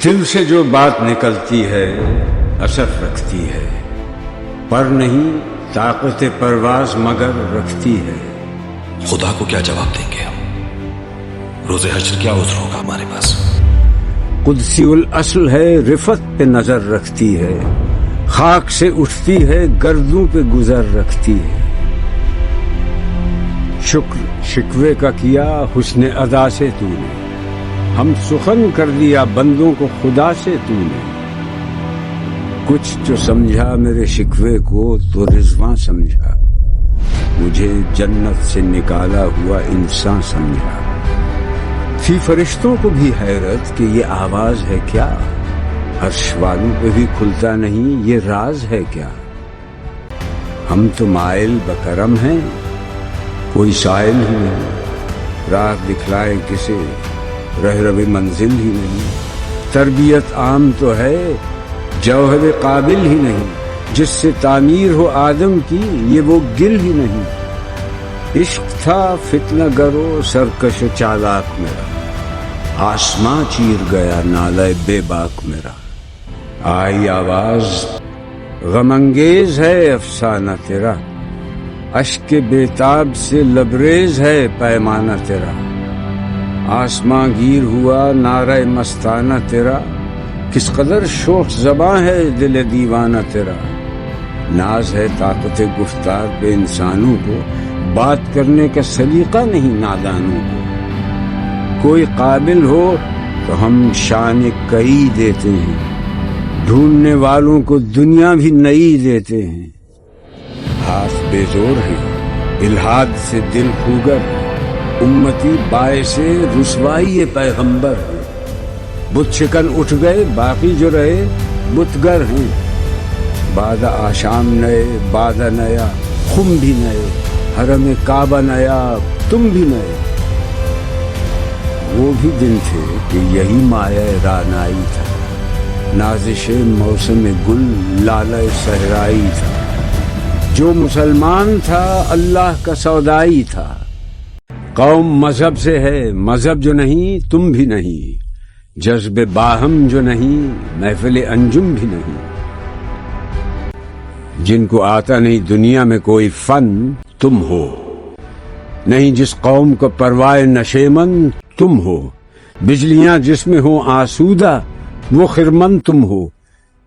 دل سے جو بات نکلتی ہے اثر رکھتی ہے، پر نہیں طاقت پرواز مگر رکھتی ہے۔ خدا کو کیا جواب دیں گے ہم؟ روز حشر کیا عذر ہوگا ہمارے پاس؟ قدسی الاصل ہے، رفت پہ نظر رکھتی ہے، خاک سے اٹھتی ہے، گردوں پہ گزر رکھتی ہے۔ شکر شکوے کا کیا حسن ادا سے تو نے، ہم سخن کر دیا بندوں کو خدا سے تو نے۔ کچھ جو سمجھا میرے شکوے کو تو رضواں سمجھا، مجھے جنت سے نکالا ہوا انسان سمجھا۔ تھی فرشتوں کو بھی حیرت کہ یہ آواز ہے کیا، عرش والوں پہ بھی کھلتا نہیں یہ راز ہے کیا۔ ہم تو مائل بکرم ہیں، کوئی سائل ہی نہیں، راہ دکھلائے کسے رہرو منزل ہی نہیں۔ تربیت عام تو ہے، جوہر قابل ہی نہیں، جس سے تعمیر ہو آدم کی یہ وہ گل ہی نہیں۔ عشق تھا فتنہ گرو سرکش چالاک میرا، آسماں چیر گیا نالہ بے باک میرا۔ آئی آواز غم انگیز ہے افسانہ تیرا، اشک بےتاب سے لبریز ہے پیمانہ تیرا۔ آسماں گیر ہوا نعرہ مستانہ تیرا، کس قدر شوخ زباں ہے دل دیوانہ تیرا۔ ناز ہے طاقت گفتار پہ انسانوں کو، بات کرنے کا سلیقہ نہیں نادانوں کو۔ کوئی قابل ہو تو ہم شان کئی دیتے ہیں، ڈھونڈنے والوں کو دنیا بھی نئی دیتے ہیں۔ ہاتھ بے زور ہے، الحاد سے دل خوگر ہے، امتی باعث رسوائی پیغمبر ہے۔ بت شکن اٹھ گئے باقی جو رہے بتگر ہیں، بعد آشام نئے بعد نیا خم بھی نئے، حرم کعبہ نیا تم بھی نئے۔ وہ بھی دن تھے کہ یہی مایہ رعنائی تھا، نازش موسم گل لالہ صحرائی تھا۔ جو مسلمان تھا اللہ کا سودائی تھا۔ قوم مذہب سے ہے، مذہب جو نہیں تم بھی نہیں، جذب باہم جو نہیں محفل انجم بھی نہیں۔ جن کو آتا نہیں دنیا میں کوئی فن تم ہو، نہیں جس قوم کو پروائے نشیمن تم ہو۔ بجلیاں جس میں ہوں آسودہ وہ خرمن تم ہو،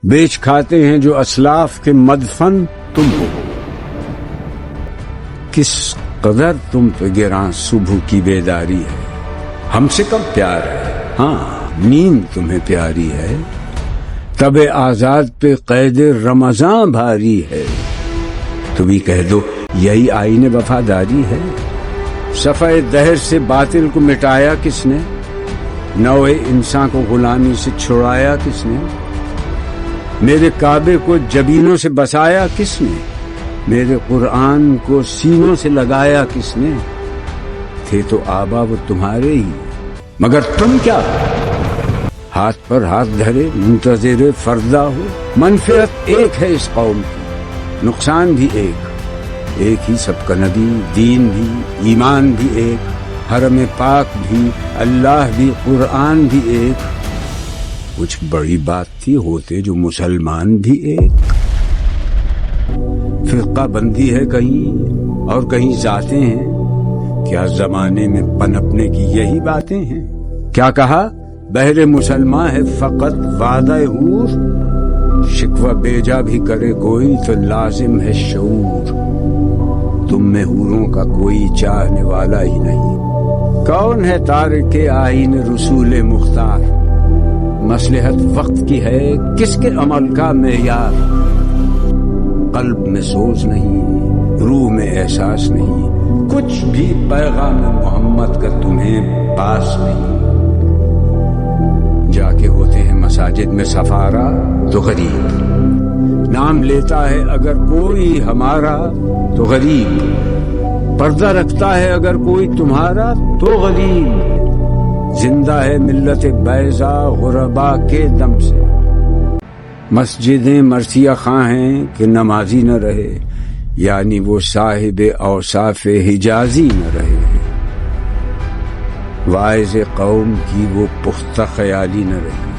بیچ کھاتے ہیں جو اسلاف کے مدفن تم ہو۔ کس قدر تم پہ گراں صبح کی بیداری ہے، ہم سے کم پیار ہے، ہاں نیند تمہیں پیاری ہے۔ تب آزاد پہ قید رمضان بھاری ہے، تو بھی کہہ دو یہی آئین وفاداری ہے۔ صفحہ دہر سے باطل کو مٹایا کس نے، نوع انسان کو غلامی سے چھڑایا کس نے۔ میرے کعبے کو جبینوں سے بسایا کس نے، میرے قرآن کو سینوں سے لگایا کس نے۔ تھے تو آبا وہ تمہارے ہی، مگر تم کیا ہاتھ پر ہاتھ دھرے منتظر فردا ہو۔ منفعت ایک ہے اس قوم کی، نقصان بھی ایک ہی سب کا نبی، دین بھی ایمان بھی ایک، حرم پاک بھی اللہ بھی قرآن بھی ایک۔ کچھ بڑی بات تھی ہوتے جو مسلمان بھی ایک۔ فرقہ بندی ہے کہیں اور کہیں ذاتیں ہیں، کیا زمانے میں پنپنے کی یہی باتیں ہیں؟ کیا کہا بہر مسلمان ہے فقط وعدہ حور، شکوہ بیجا بھی کرے کوئی تو لازم ہے شعور۔ تم میں حوروں کا کوئی چاہنے والا ہی نہیں، کون ہے تارک آئین رسول مختار؟ مصلحت وقت کی ہے کس کے عمل کا معیار؟ قلب میں سوز نہیں، روح میں احساس نہیں، کچھ بھی پیغام محمد کا تمہیں پاس نہیں۔ جا کے ہوتے ہیں مساجد میں سفارا تو غریب، نام لیتا ہے اگر کوئی ہمارا تو غریب، پردہ رکھتا ہے اگر کوئی تمہارا تو غریب۔ زندہ ہے ملت بیضا غربا کے دم سے، مسجدیں مرثیہ خواں ہیں کہ نمازی نہ رہے، یعنی وہ صاحب اوصاف حجازی نہ رہے۔ واعظ قوم کی وہ پختہ خیالی نہ رہی،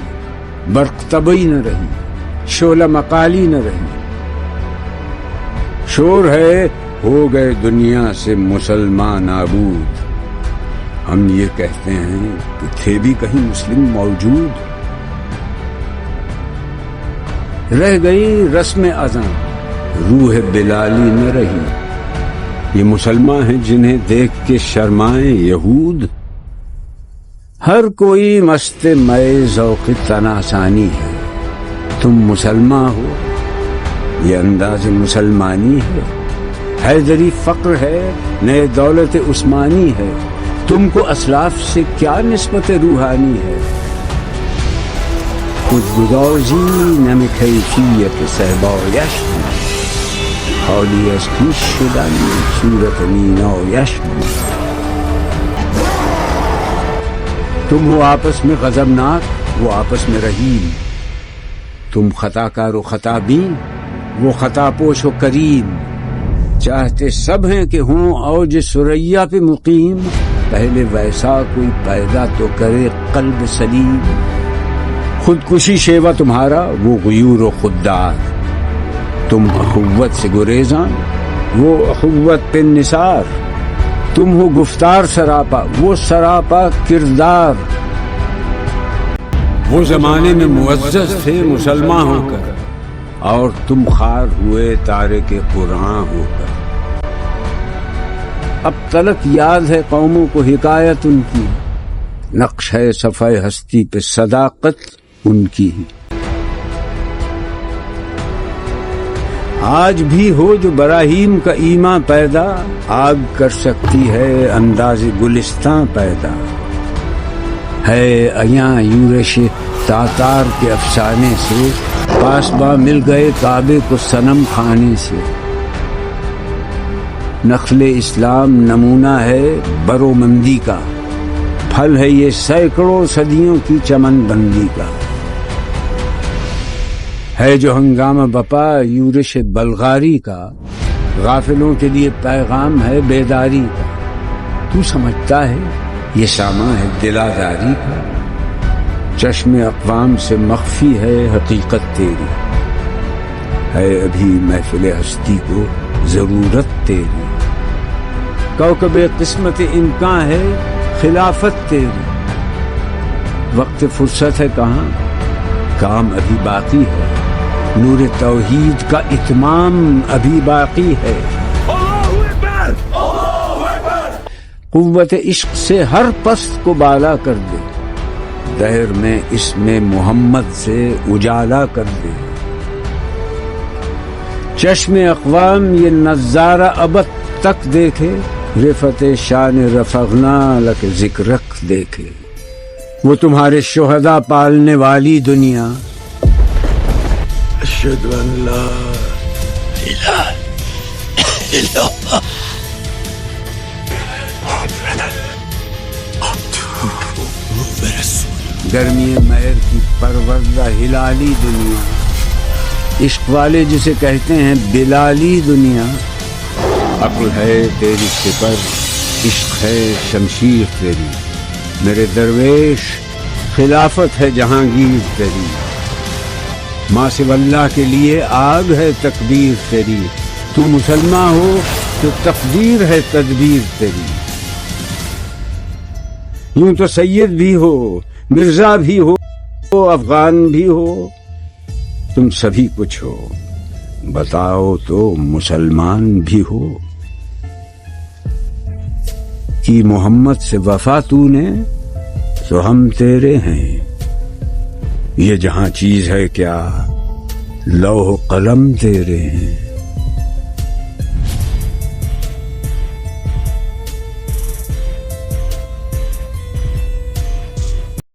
برق طبعی نہ رہی، شعلہ مقالی نہ رہی۔ شور ہے ہو گئے دنیا سے مسلمان نابود۔ ہم یہ کہتے ہیں کہ تھے بھی کہیں مسلم موجود۔ رہ گئی رسم اذان، روح بلالی نہ رہی۔ یہ مسلمان ہیں جنہیں دیکھ کے شرمائیں یہود۔ ہر کوئی مست مئے ذوق تناسانی ہے، تم مسلمان ہو یہ انداز مسلمانی ہے۔ حیدری فقر ہے نئے دولت عثمانی ہے، تم کو اسلاف سے کیا نسبت روحانی ہے۔ خودگذارزی نم کیفیت صحبایش بود، خالی از خویش شدن صورت مینایش بود۔ تم ہو آپس میں غضبناک، وہ آپس میں رحیم۔ تم خطا کار و خطا بین، وہ خطا پوش و کریم۔ چاہتے سب ہیں کہ ہوں اوج ثریا پہ مقیم، پہلے ویسا کوئی پیدا تو کرے قلب سلیم۔ خودکشی شیوا تمہارا، وہ غیور و خوددار۔ تم اخوت سے گریزاں، وہ اخوت پہ نثار۔ تم ہو گفتار سراپا، وہ سراپا کردار۔ وہ زمانے میں معزز تھے مسلمان ہو کر، اور تم خار ہوئے تارک قرآن ہو کر۔ اب تلک یاد ہے قوموں کو حکایت ان کی، نقش ہے صفحہ ہستی پہ صداقت ان کی۔ آج بھی ہو جو براہیم کا ایمان پیدا، آگ کر سکتی ہے انداز گلستان پیدا۔ ہے ایاں یورش تاتار کے افسانے سے، پاسباں مل گئے کعبے کو صنم کھانے سے۔ نخل اسلام نمونہ ہے برو مندی کا، پھل ہے یہ سینکڑوں صدیوں کی چمن بندی کا۔ ہے جو ہنگامہ بپا یورش بلغاری کا، غافلوں کے لیے پیغام ہے بیداری کا۔ تو سمجھتا ہے یہ سامان ہے دلاداری کا، چشم اقوام سے مخفی ہے حقیقت تیری۔ ہے ابھی محفل ہستی کو ضرورت تیری، کوكب قسمت امکان ہے خلافت تیری۔ وقت فرصت ہے کہاں، کام ابھی باقی ہے، نور توحید کا اتمام ابھی باقی ہے۔ قوت عشق سے ہر پست کو بالا کر دے، دہر میں اس میں محمد سے اجالا کر دے۔ چشم اقوام یہ نظارہ ابد تک دیکھے، رفت شان رفعنا لک ذکرک دیکھے۔ وہ تمہارے شہداء پالنے والی دنیا۔ اشہد ان لا الہ الا اللہ گرمی مہر کی پروردہ ہلالی دنیا، عشق والے جسے کہتے ہیں بلالی دنیا۔ عقل ہے تیری سپر، عشق ہے شمشیر تیری، میرے درویش خلافت ہے جہانگیر تیری۔ ماں سے اللہ کے لیے آگ ہے تکبیر تیری، تو مسلمان ہو تو تقدیر ہے تدبیر تیری۔ یوں تو سید بھی ہو، مرزا بھی ہو، افغان بھی ہو، تم سبھی کچھ ہو، بتاؤ تو مسلمان بھی ہو۔ کی محمد سے وفا تو نے تو ہم تیرے ہیں، یہ جہاں چیز ہے کیا لوح قلم تیرے ہیں۔